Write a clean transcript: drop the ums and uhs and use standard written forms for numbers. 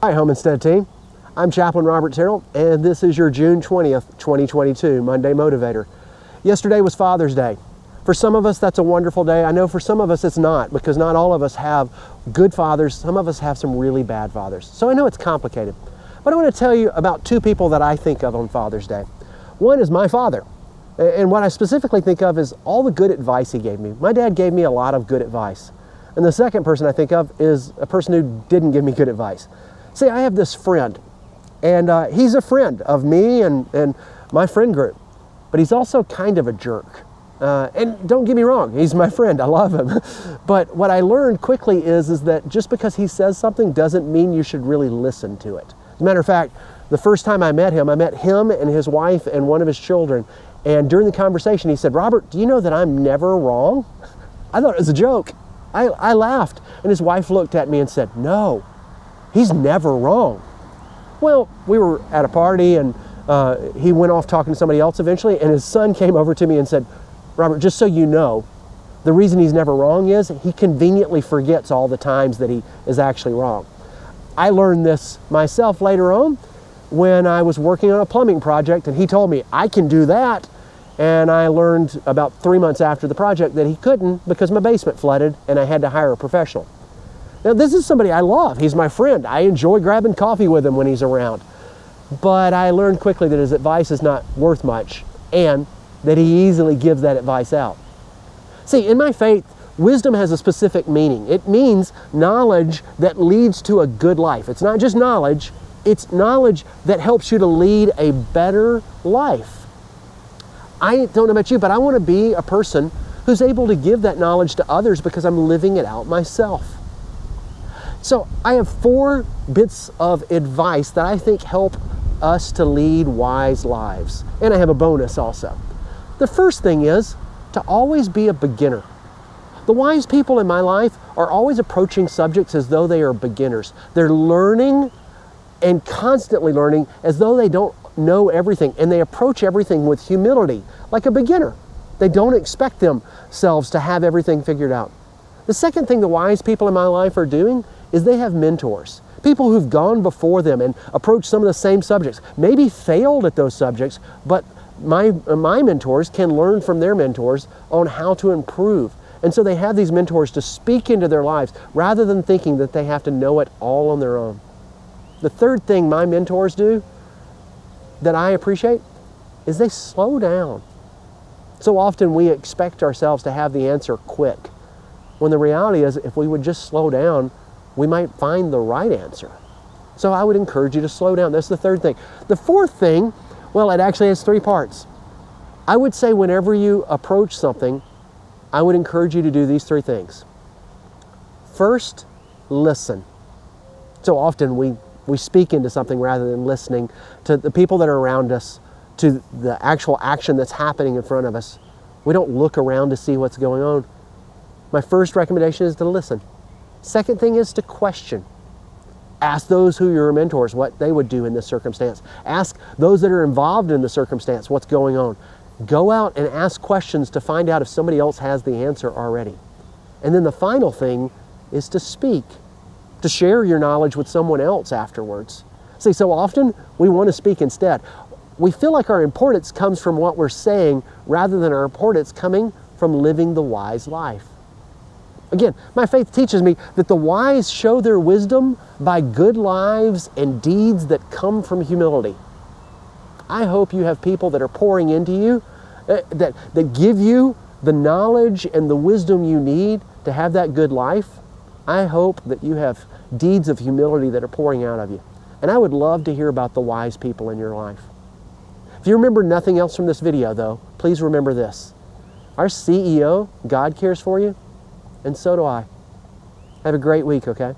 Hi, Homestead team. I'm Chaplain Robert Terrell, and this is your June 20th, 2022 Monday Motivator. Yesterday was Father's Day. For some of us, that's a wonderful day. I know for some of us it's not, because not all of us have good fathers. Some of us have some really bad fathers. So I know it's complicated. But I want to tell you about two people that I think of on Father's Day. One is my father. And what I specifically think of is all the good advice he gave me. My dad gave me a lot of good advice. And the second person I think of is a person who didn't give me good advice. See, I have this friend, and he's a friend of me and my friend group, but he's also kind of a jerk. And don't get me wrong, he's my friend, I love him. But what I learned quickly is that just because he says something doesn't mean you should really listen to it. As a matter of fact, the first time I met him and his wife and one of his children, and during the conversation he said, "Robert, do you know that I'm never wrong?" I thought it was a joke. I laughed, and his wife looked at me and said, "No, he's never wrong." Well, we were at a party, and he went off talking to somebody else eventually, and his son came over to me and said, "Robert, just so you know, the reason he's never wrong is he conveniently forgets all the times that he is actually wrong." I learned this myself later on when I was working on a plumbing project, and he told me I can do that. And I learned about 3 months after the project that he couldn't because my basement flooded and I had to hire a professional. Now, this is somebody I love. He's my friend. I enjoy grabbing coffee with him when he's around. But I learned quickly that his advice is not worth much and that he easily gives that advice out. See, in my faith, wisdom has a specific meaning. It means knowledge that leads to a good life. It's not just knowledge, it's knowledge that helps you to lead a better life. I don't know about you, but I want to be a person who's able to give that knowledge to others because I'm living it out myself. So I have 4 bits of advice that I think help us to lead wise lives. And I have a bonus also. The first thing is to always be a beginner. The wise people in my life are always approaching subjects as though they are beginners. They're learning and constantly learning as though they don't know everything, and they approach everything with humility, like a beginner. They don't expect themselves to have everything figured out. The second thing the wise people in my life are doing is they have mentors, people who've gone before them and approached some of the same subjects, maybe failed at those subjects, but my mentors can learn from their mentors on how to improve. And so they have these mentors to speak into their lives rather than thinking that they have to know it all on their own. The third thing my mentors do that I appreciate is they slow down. So often we expect ourselves to have the answer quick, when the reality is if we would just slow down, we might find the right answer. So I would encourage you to slow down. That's the third thing. The fourth thing, well, it actually has 3 parts. I would say whenever you approach something, I would encourage you to do these 3 things. First, listen. So often we speak into something rather than listening to the people that are around us, to the actual action that's happening in front of us. We don't look around to see what's going on. My first recommendation is to listen. Second thing is to question. Ask those who are your mentors what they would do in this circumstance. Ask those that are involved in the circumstance what's going on. Go out and ask questions to find out if somebody else has the answer already. And then the final thing is to speak, to share your knowledge with someone else afterwards. See, so often we want to speak instead. We feel like our importance comes from what we're saying rather than our importance coming from living the wise life. Again, my faith teaches me that the wise show their wisdom by good lives and deeds that come from humility. I hope you have people that are pouring into you, that give you the knowledge and the wisdom you need to have that good life. I hope that you have deeds of humility that are pouring out of you. And I would love to hear about the wise people in your life. If you remember nothing else from this video, though, please remember this. Our CEO, God cares for you, and so do I. Have a great week, okay?